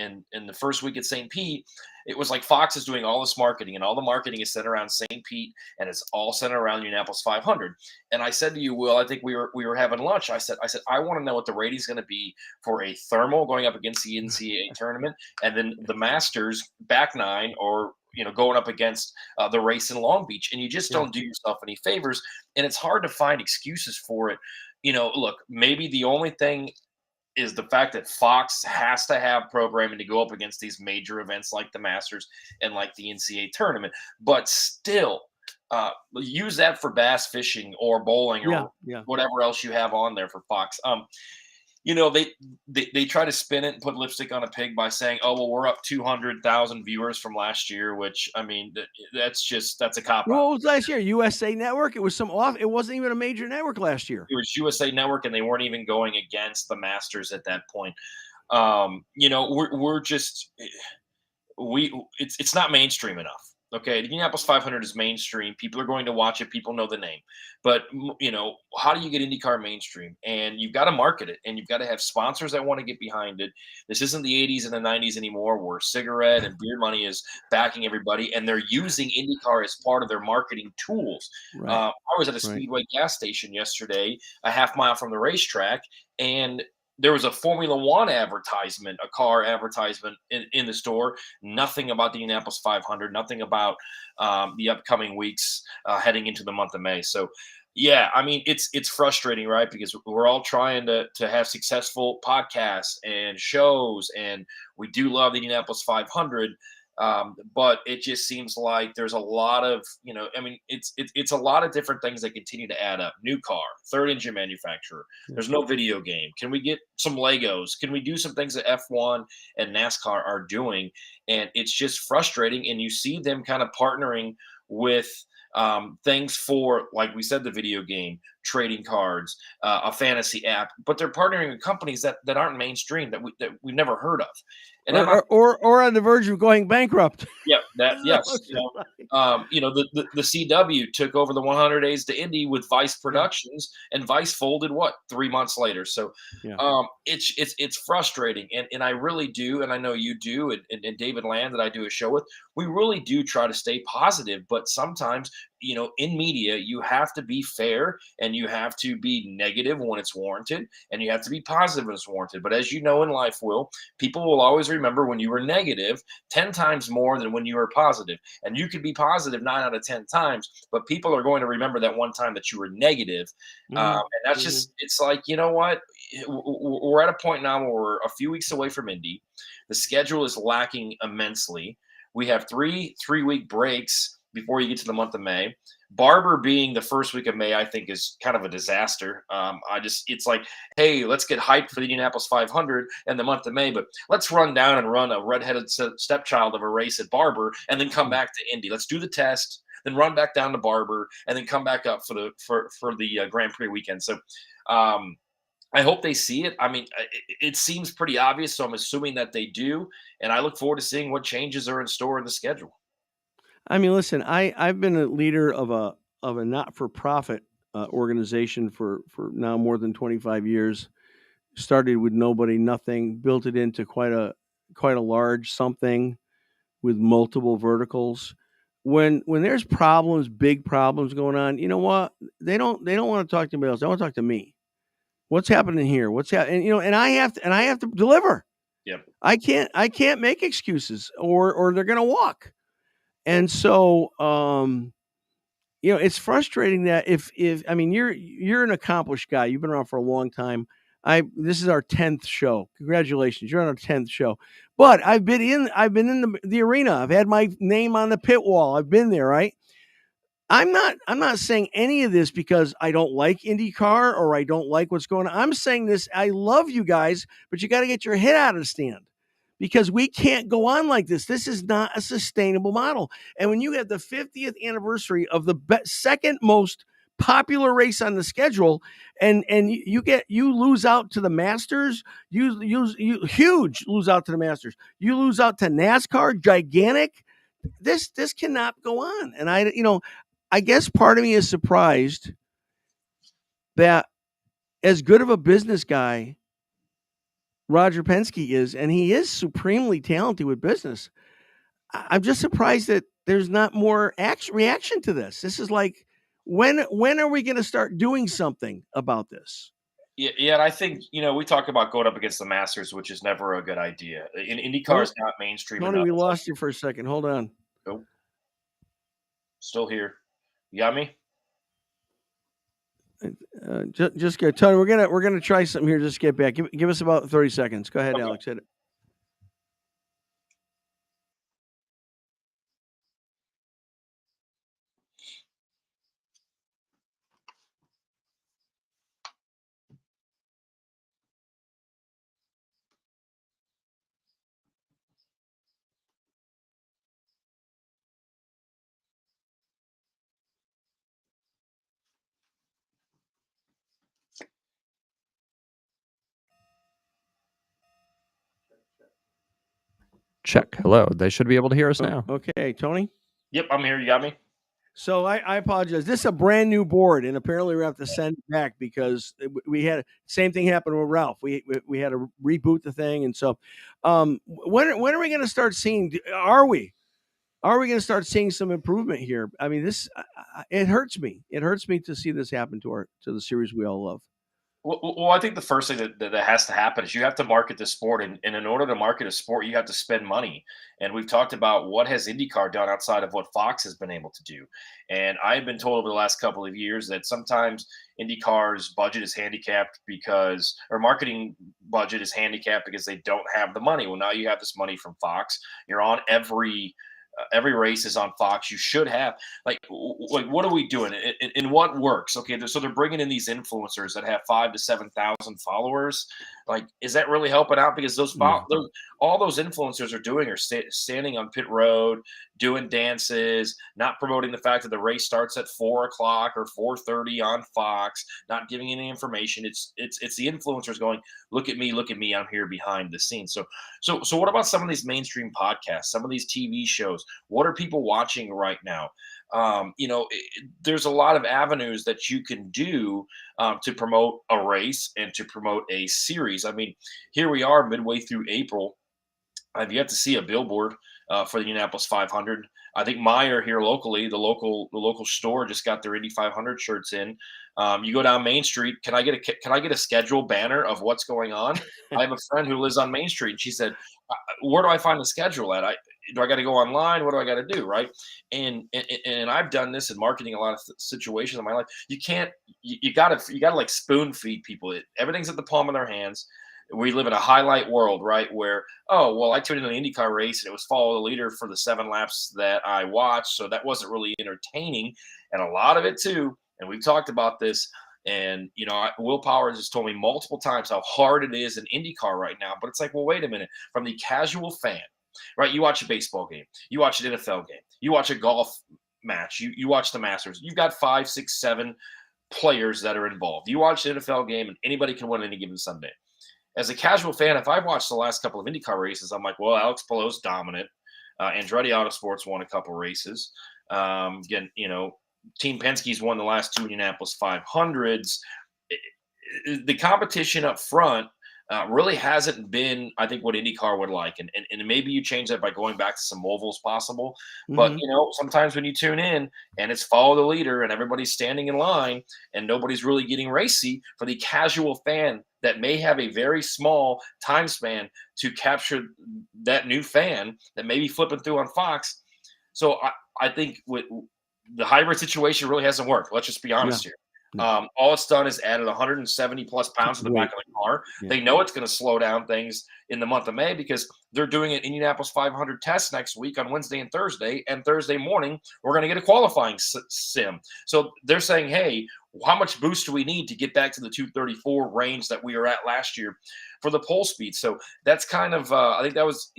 the first week at St. Pete. It was like Fox is doing all this marketing, and all the marketing is centered around St. Pete, and it's all centered around Indianapolis 500. And I said to you, Will, I think we were having lunch. I said I want to know what the rating's going to be for a Thermal going up against the NCAA tournament, and then the Masters back nine, or going up against the race in Long Beach. And you just don't do yourself any favors, and it's hard to find excuses for it. Look, maybe the only thing is the fact that Fox has to have programming to go up against these major events like the Masters and like the NCAA tournament. But still, use that for bass fishing or bowling or whatever else you have on there for Fox. They try to spin it and put lipstick on a pig by saying, oh, well, we're up 200,000 viewers from last year, which, I mean, that's a cop-out. What was last year? USA Network? It was it wasn't even a major network last year. It was USA Network, and they weren't even going against the Masters at that point. It's not mainstream enough. Okay, the Indianapolis 500 is mainstream. People are going to watch it. People know the name. But, how do you get IndyCar mainstream? And you've got to market it, and you've got to have sponsors that want to get behind it. This isn't the 80s and the 90s anymore where cigarette and beer money is backing everybody, and they're using IndyCar as part of their marketing tools. Right. I was at a Speedway gas station yesterday, a half mile from the racetrack, and there was a Formula One advertisement, a car advertisement in the store. Nothing about the Indianapolis 500, nothing about the upcoming weeks heading into the month of May. So, yeah, I mean, it's frustrating, right? Because we're all trying to have successful podcasts and shows, and we do love the Indianapolis 500. But it just seems like there's a lot of, it's a lot of different things that continue to add up. New car, third engine manufacturer. There's no video game. Can we get some Legos? Can we do some things that F1 and NASCAR are doing? And it's just frustrating. And you see them kind of partnering with things for, like we said, the video game, trading cards, a fantasy app, but they're partnering with companies that aren't mainstream, that we've never heard of. And or on the verge of going bankrupt. Yeah, yes. The CW took over the 100 Days to Indy with Vice Productions, and Vice folded 3 months later. So it's frustrating, and I really do, and I know you do, and David Land that I do a show with, we really do try to stay positive, but sometimes in media, you have to be fair, and you have to be negative when it's warranted, and you have to be positive when it's warranted. But as you know, in life, Will, people will always remember when you were negative 10 times more than when you were positive. And you could be positive 9 out of 10 times, but people are going to remember that one time that you were negative. And that's just, it's like, you know what? We're at a point now where we're a few weeks away from Indy. The schedule is lacking immensely. We have three-week breaks before you get to the month of May. Barber being the first week of May, I think, is kind of a disaster. It's like, hey, let's get hyped for the Indianapolis 500 in the month of May, but let's run down and run a redheaded stepchild of a race at Barber and then come back to Indy. Let's do the test, then run back down to Barber, and then come back up for the Grand Prix weekend. So I hope they see it. I mean, it seems pretty obvious, so I'm assuming that they do, and I look forward to seeing what changes are in store in the schedule. I mean, listen, I've been a leader of a not-for-profit organization for now more than 25 years. Started with nobody, nothing, built it into quite a large something with multiple verticals. When there's problems, big problems going on, you know what? They don't want to talk to anybody else. They want to talk to me. What's happening here? What's happening? And I have to deliver. Yep. I can't make excuses or they're going to walk. And so, it's frustrating that if I mean, you're an accomplished guy. You've been around for a long time. This is our 10th show. Congratulations. You're on our 10th show. But I've been in the arena. I've had my name on the pit wall. I've been there, right? I'm not saying any of this because I don't like IndyCar or I don't like what's going on. I'm saying this. I love you guys, but you got to get your head out of the stand. Because we can't go on like this. This is not a sustainable model. And when you have the 50th anniversary of the second most popular race on the schedule, and you lose out to the Masters, you lose out to the Masters. You lose out to NASCAR, gigantic. This cannot go on. And I guess part of me is surprised that as good of a business guy Roger Penske is, and he is supremely talented with business. I'm just surprised that there's not more reaction to this. This is like, when are we going to start doing something about this? Yeah, and I think, we talk about going up against the Masters, which is never a good idea. IndyCar is not mainstream Tony, we lost you for a second. Hold on. Nope. Still here. You got me? Just go, Tony. We're gonna try something here. Just get back. Give us about 30 seconds. Go ahead, okay. Alex. Hit it. Check. Hello. They should be able to hear us now. Okay, Tony? Yep, I'm here. You got me? So I apologize. This is a brand new board, and apparently we have to send it back because we had same thing happen with Ralph. We had to reboot the thing, and so when are we going to start seeing? Are we going to start seeing some improvement here? I mean, this it hurts me. It hurts me to see this happen to the series we all love. Well, I think the first thing that has to happen is you have to market the sport, and in order to market a sport, you have to spend money. And we've talked about what has IndyCar done outside of what Fox has been able to do. And I've been told over the last couple of years that sometimes IndyCar's budget is handicapped or marketing budget is handicapped because they don't have the money. Well, now you have this money from Fox. You're on every race is on Fox. You should have like what are we doing and what works? Okay, so they're bringing in these influencers that have 5,000 to 7,000 followers. Like, is that really helping out? Because all those influencers are doing are standing on pit road, doing dances, not promoting the fact that the race starts at 4 o'clock or 4:30 on Fox, not giving any information. It's the influencers going, look at me, I'm here behind the scenes. So what about some of these mainstream podcasts, some of these TV shows? What are people watching right now? There's a lot of avenues that you can do to promote a race and to promote a series. I mean, here we are midway through April. I've yet to see a billboard for the Indianapolis 500. I think Meyer here locally, the local store, just got their Indy 500 shirts in. You go down Main Street. Can I get a schedule banner of what's going on? I have a friend who lives on Main Street, and she said, "Where do I find the schedule at? Do I got to go online? What do I got to do?" Right? And I've done this in marketing a lot of situations in my life. You can't. You gotta like spoon feed people. Everything's at the palm of their hands. We live in a highlight world, right? Where, oh, well, I tuned into an IndyCar race and it was follow the leader for the 7 laps that I watched. So that wasn't really entertaining. And a lot of it too, and we've talked about this, and, Will Powers has told me multiple times how hard it is in IndyCar right now. But it's like, well, wait a minute. From the casual fan, right? You watch a baseball game. You watch an NFL game. You watch a golf match. You watch the Masters. You've got 5, 6, 7 players that are involved. You watch an NFL game and anybody can win any given Sunday. As a casual fan, if I've watched the last couple of IndyCar races, I'm like, well, Alex Palou's dominant. Andretti Autosports won a couple races. Again, Team Penske's won the last 2 Indianapolis 500s. The competition up front really hasn't been, I think, what IndyCar would like. And maybe you change that by going back to some ovals possible. But, sometimes when you tune in and it's follow the leader and everybody's standing in line and nobody's really getting racy, for the casual fan that may have a very small time span to capture that new fan that may be flipping through on Fox. So I think with the hybrid situation really hasn't worked. Let's just be honest here. All it's done is added 170 plus pounds to the back of the car. Yeah. They know it's going to slow down things in the month of May because they're doing an Indianapolis 500 test next week on Wednesday and Thursday morning, we're going to get a qualifying sim. So they're saying, hey, how much boost do we need to get back to the 234 range that we were at last year for the pole speed? So that's kind of, I think that was,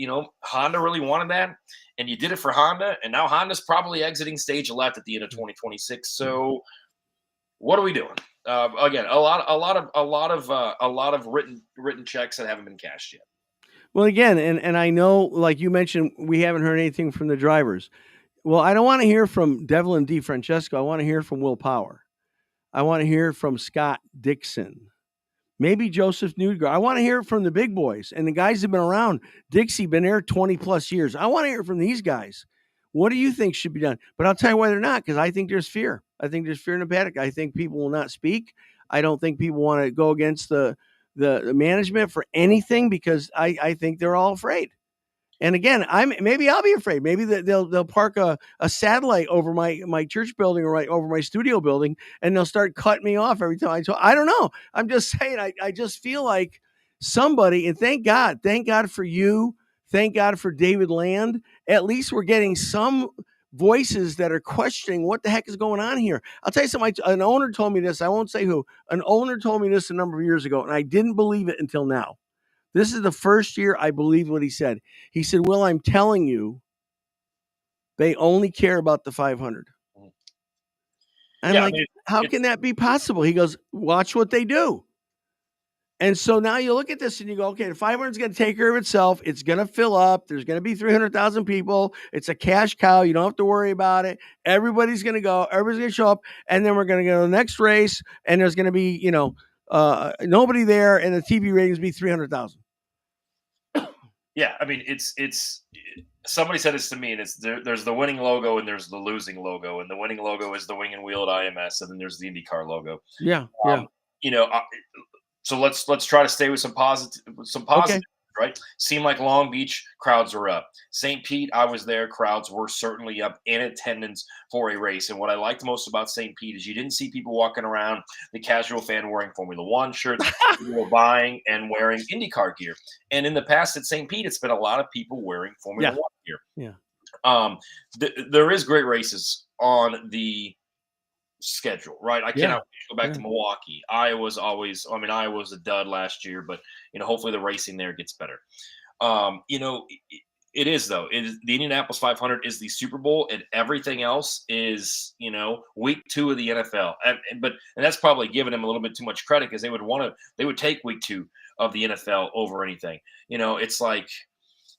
Honda really wanted that, and you did it for Honda, and now Honda's probably exiting stage left at the end of 2026. So what are we doing? Again, a lot of written checks that haven't been cashed yet. Well, again, and I know, like you mentioned, we haven't heard anything from the drivers. Well, I don't want to hear from Devlin DeFrancesco. I want to hear from Will Power. I want to hear from Scott Dixon, maybe Joseph Newgar. I want to hear from the big boys and the guys that have been around. Dixie been there 20 plus years. I want to hear from these guys. What do you think should be done? But I'll tell you why they're not, because I think there's fear. I think there's fear in the paddock. I think people will not speak. I don't think people want to go against the management for anything because I think they're all afraid. And again, maybe I'll be afraid. Maybe they'll park a satellite over my church building or right over my studio building, and they'll start cutting me off every time I talk. I don't know. I'm just saying. I just feel like somebody. And thank God for you. Thank God for David Land. At least we're getting some voices that are questioning what the heck is going on here. I'll tell you something. An owner told me this. I won't say who. An owner told me this a number of years ago, and I didn't believe it until now. This is the first year I believed what he said. He said, "Will, I'm telling you, they only care about the 500." I'm like, how can that be possible? He goes, "Watch what they do." And so now you look at this and you go, okay, the 500 is going to take care of itself. It's going to fill up. There's going to be 300,000 people. It's a cash cow. You don't have to worry about it. Everybody's going to go. Everybody's going to show up. And then we're going to go to the next race. And there's going to be, nobody there. And the TV ratings be 300,000. Yeah. I mean, it's somebody said this to me, and it's there's the winning logo and there's the losing logo. And the winning logo is the wing and wheel at IMS. And then there's the IndyCar logo. Yeah. So let's try to stay with some positive, okay. Right? Seemed like Long Beach crowds were up. St. Pete, I was there. Crowds were certainly up in attendance for a race. And what I liked most about St. Pete is you didn't see people walking around, the casual fan wearing Formula One shirts. People were buying and wearing IndyCar gear. And in the past at St. Pete, it's been a lot of people wearing Formula One gear. Yeah. There is great races on the schedule, right? I cannot go back to Milwaukee. Iowa was a dud last year, but hopefully the racing there gets better. It is though. It is, the Indianapolis 500 is the Super Bowl, and everything else is, week 2 of the NFL. And that's probably giving them a little bit too much credit because they would take week 2 of the NFL over anything. It's like,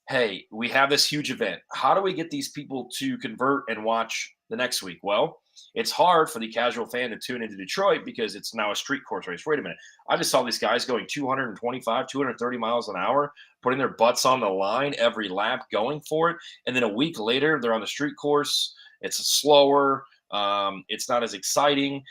hey, we have this huge event. How do we get these people to convert and watch the next week? Well, it's hard for the casual fan to tune into Detroit because it's now a street course race. Wait a minute. I just saw these guys going 225, 230 miles an hour, putting their butts on the line every lap, going for it. And then a week later, they're on the street course. It's slower. It's not as exciting.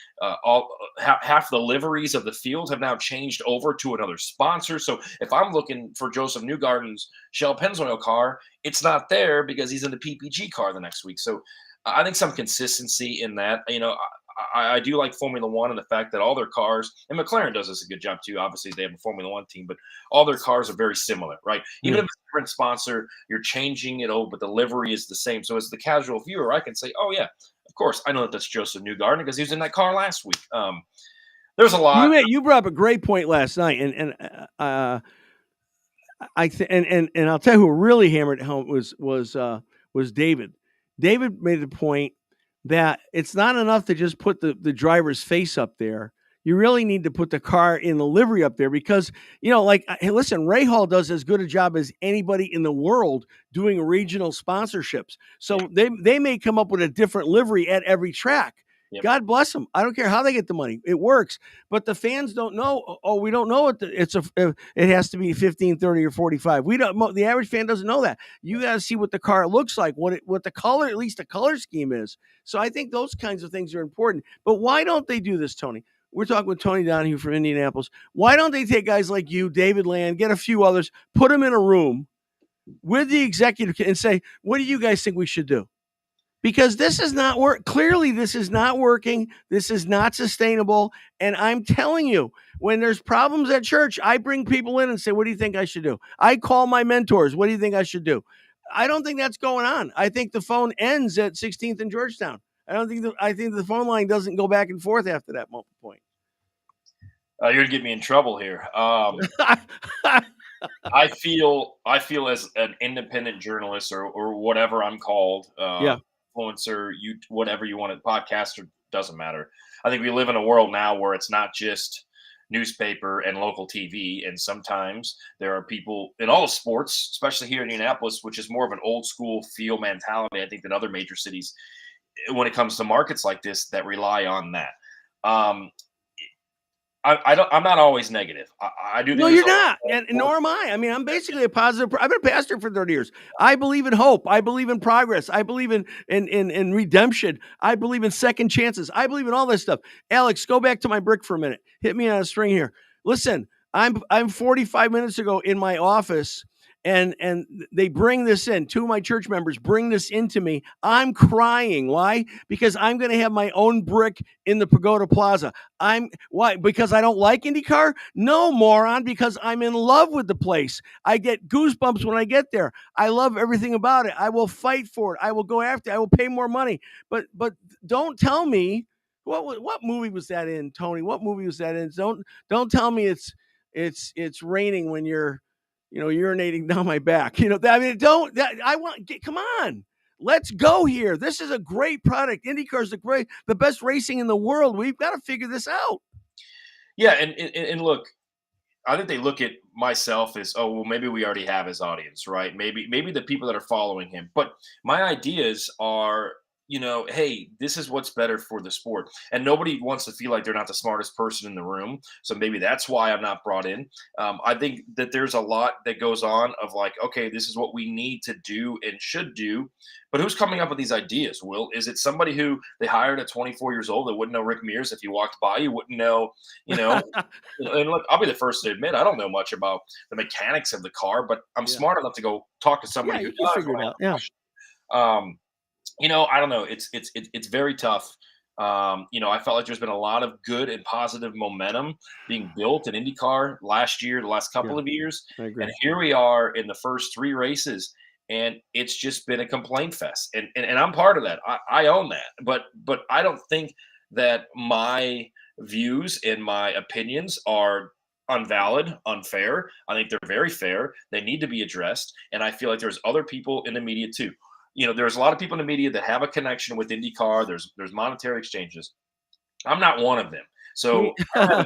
Half the liveries of the field have now changed over to another sponsor. So if I'm looking for Joseph Newgarden's Shell Pennzoil car, it's not there because he's in the PPG car the next week. So I think some consistency in that. I do like Formula One and the fact that all their cars, and McLaren does this a good job too. Obviously, they have a Formula One team, but all their cars are very similar, right? Even if it's a different sponsor, you're changing it over, but the livery is the same. So as the casual viewer, I can say, oh yeah, of course, I know that that's Joseph Newgarden because he was in that car last week. There's a lot. You brought up a great point last night, and I'll tell you who really hammered it home was David. David made the point that it's not enough to just put the driver's face up there. You really need to put the car in the livery up there because, listen, Ray Hall does as good a job as anybody in the world doing regional sponsorships. So they may come up with a different livery at every track. Yep. God bless them. I don't care how they get the money. It works. But the fans don't know. Oh, we don't know it has to be 15, 30, or 45. The average fan doesn't know that. You got to see what the car looks like, what the color, at least the color scheme is. So I think those kinds of things are important. But why don't they do this, Tony? We're talking with Tony Donahue from Indianapolis. Why don't they take guys like you, David Land, get a few others, put them in a room with the executive and say, what do you guys think we should do? Because this is not work. Clearly, this is not working. This is not sustainable. And I'm telling you, when there's problems at church, I bring people in and say, what do you think I should do? I call my mentors. What do you think I should do? I don't think that's going on. I think the phone ends at 16th and Georgetown. I think the phone line doesn't go back and forth after that point. You're going to get me in trouble here. I feel as an independent journalist or whatever I'm called, influencer, whatever you want to, podcaster, doesn't matter. I think we live in a world now where it's not just newspaper and local TV. And sometimes there are people in all sports, especially here in Indianapolis, which is more of an old school feel mentality, I think, than other major cities when it comes to markets like this that rely on that. I'm not always negative. I do. No, you're not, and nor am I. I mean, I'm basically a positive. I've been a pastor for 30 years. I believe in hope. I believe in progress. I believe in redemption. I believe in second chances. I believe in all this stuff. Alex, go back to my brick for a minute. Hit me on a string here. Listen, I'm 45 minutes ago in my office. And they bring this in. 2 of my church members bring this into me. I'm crying. Why? Because I'm going to have my own brick in the Pagoda Plaza. Why? Because I don't like IndyCar? No, moron, because I'm in love with the place. I get goosebumps when I get there. I love everything about it. I will fight for it. I will go after it. I will pay more money. But don't tell me what movie was that in, Tony? What movie was that in? Don't tell me it's raining when you're urinating down my back. Come on, let's go here. This is a great product. IndyCar is the best racing in the world. We've got to figure this out. Yeah. And look, I think they look at myself as, oh, well, maybe we already have his audience, right? Maybe the people that are following him, but my ideas are, hey, this is what's better for the sport. And nobody wants to feel like they're not the smartest person in the room. So maybe that's why I'm not brought in. I think that there's a lot that goes on of like, okay, this is what we need to do and should do. But who's coming up with these ideas, Will? Is it somebody who they hired at 24 years old that wouldn't know Rick Mears if you walked by? You wouldn't know, and look, I'll be the first to admit, I don't know much about the mechanics of the car, but I'm smart enough to go talk to somebody who does. Figure it out. Yeah. I don't know. It's very tough. I felt like there's been a lot of good and positive momentum being built in IndyCar last year, the last couple of years. And here we are in the first 3 races, and it's just been a complaint fest. And I'm part of that. I own that. But I don't think that my views and my opinions are unvalid, unfair. I think they're very fair. They need to be addressed. And I feel like there's other people in the media too. There's a lot of people in the media that have a connection with IndyCar. There's monetary exchanges. I'm not one of them. So I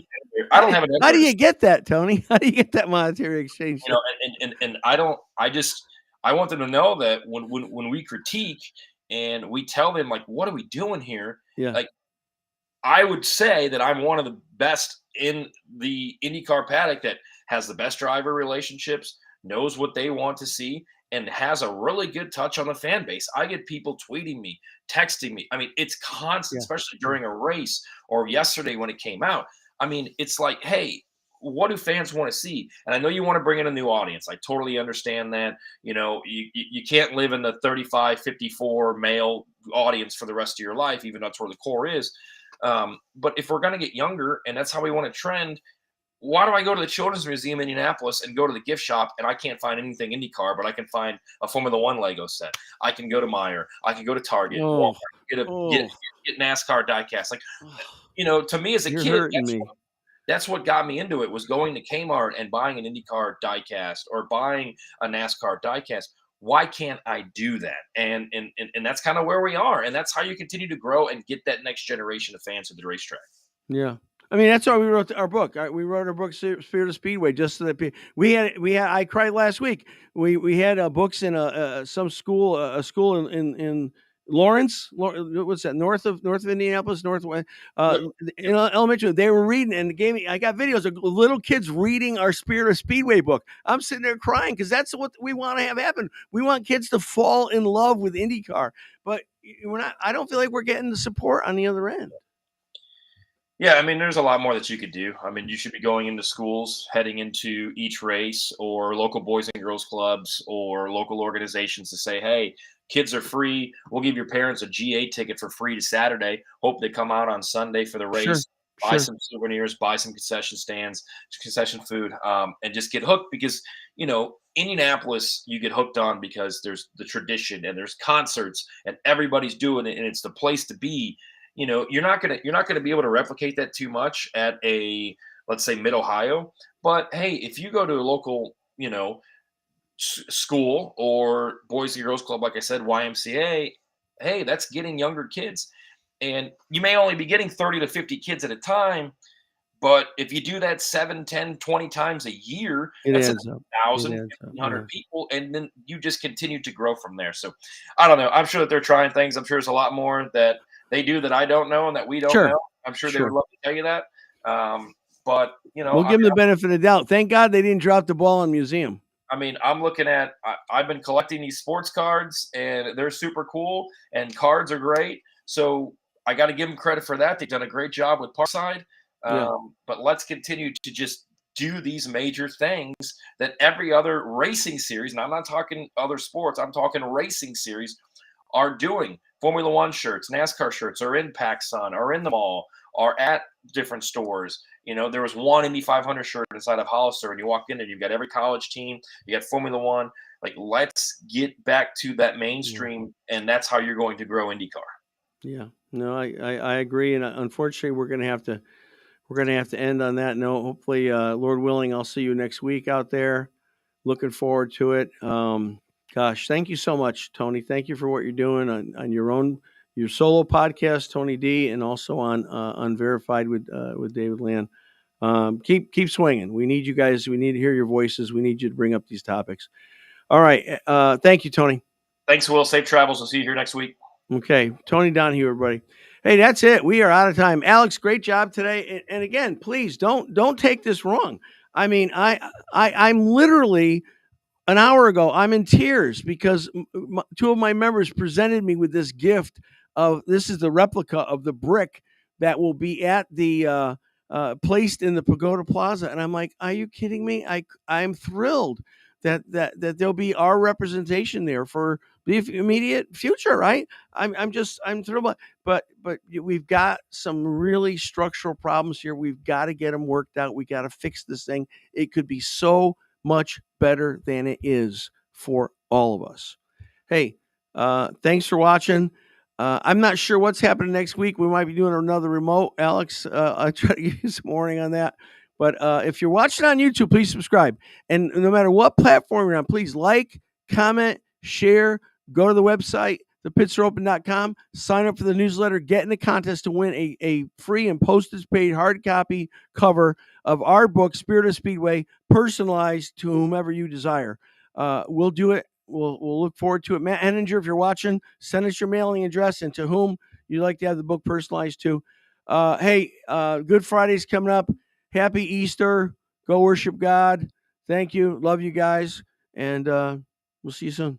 don't have an How do you get that, Tony? How do you get that monetary exchange? And I want them to know that when we critique and we tell them, like, what are we doing here? Yeah. Like, I would say that I'm one of the best in the IndyCar paddock that has the best driver relationships, knows what they want to see, and has a really good touch on the fan base. I get people tweeting me, texting me. I mean, it's constant, especially during a race or yesterday when it came out. I mean, it's like, hey, what do fans want to see? And I know you want to bring in a new audience. I totally understand that. You can't live in the 35, 54 male audience for the rest of your life, even though that's where the core is. But if we're going to get younger and that's how we want to trend, why do I go to the Children's Museum in Indianapolis and go to the gift shop and I can't find anything IndyCar, but I can find a Formula One Lego set? I can go to Meijer. I can go to Target. Walmart, get NASCAR diecast. Like, to me as a kid, that's what got me into it, was going to Kmart and buying an IndyCar diecast or buying a NASCAR diecast. Why can't I do that? And that's kind of where we are. And that's how you continue to grow and get that next generation of fans at the racetrack. Yeah. I mean, that's why we wrote our book. We wrote our book, Spirit of Speedway, just so that we had. I cried last week. We had books in some school, a school in Lawrence. What's that? North of Indianapolis, northwest. In elementary, they were reading and gave me. I got videos of little kids reading our Spirit of Speedway book. I'm sitting there crying because that's what we want to have happen. We want kids to fall in love with IndyCar, but we're not. I don't feel like we're getting the support on the other end. Yeah, I mean, there's a lot more that you could do. I mean, you should be going into schools, heading into each race, or local boys and girls clubs or local organizations to say, hey, kids are free. We'll give your parents a GA ticket for free to Saturday. Hope they come out on Sunday for the race, buy some souvenirs, buy some concession stands, concession food, and just get hooked because, Indianapolis, you get hooked on because there's the tradition and there's concerts and everybody's doing it and it's the place to be. You're not gonna be able to replicate that too much at let's say Mid-Ohio. But hey, if you go to a local, school or Boys and Girls Club, like I said, YMCA, hey, that's getting younger kids. And you may only be getting 30 to 50 kids at a time. But if you do that 7, 10, 20 times a year, that's 1,000, 1,500 people, and then you just continue to grow from there. So I don't know. I'm sure that they're trying things. I'm sure there's a lot more that they do that I don't know and that we don't know. I'm sure they would love to tell you that. But, we'll give them the benefit of the doubt. Thank God they didn't drop the ball in museum. I mean, I'm looking at, I've been collecting these sports cards and they're super cool and cards are great. So I got to give them credit for that. They've done a great job with Parkside. But let's continue to just do these major things that every other racing series, and I'm not talking other sports, I'm talking racing series, are doing. Formula One shirts, NASCAR shirts are in PacSun, are in the mall, are at different stores. There was one Indy 500 shirt inside of Hollister, and you walk in and you've got every college team, you got Formula One. Like, let's get back to that mainstream, and that's how you're going to grow IndyCar. Yeah, no, I agree, and unfortunately, we're going to have to end on that note. Hopefully, Lord willing, I'll see you next week out there. Looking forward to it. Gosh, thank you so much, Tony. Thank you for what you're doing on your solo podcast, Tony D, and also on Unverified with David Land. Keep swinging. We need you guys. We need to hear your voices. We need you to bring up these topics. All right. Thank you, Tony. Thanks, Will. Safe travels. We'll see you here next week. Okay. Tony Donahue, everybody. Hey, that's it. We are out of time. Alex, great job today. And again, please don't take this wrong. I mean, I'm literally an hour ago, I'm in tears because two of my members presented me with this gift this is the replica of the brick that will be at the placed in the Pagoda Plaza. And I'm like, are you kidding me? I'm thrilled that there'll be our representation there for the immediate future, right? I'm thrilled, but we've got some really structural problems here. We've got to get them worked out. We got to fix this thing. It could be so much better than it is for all of us. Hey, thanks for watching. I'm not sure what's happening next week. We might be doing another remote. Alex, I'll try to give you some warning on that. But if you're watching on YouTube, please subscribe. And no matter what platform you're on, please like, comment, share, go to the website, thepitsareopen.com, sign up for the newsletter, get in the contest to win a free and postage paid hard copy cover of our book, Spirit of Speedway, personalized to whomever you desire. We'll do it. We'll look forward to it. Matt Henninger, if you're watching, send us your mailing address and to whom you'd like to have the book personalized to. Hey, Good Friday's coming up. Happy Easter. Go worship God. Thank you. Love you guys. And we'll see you soon.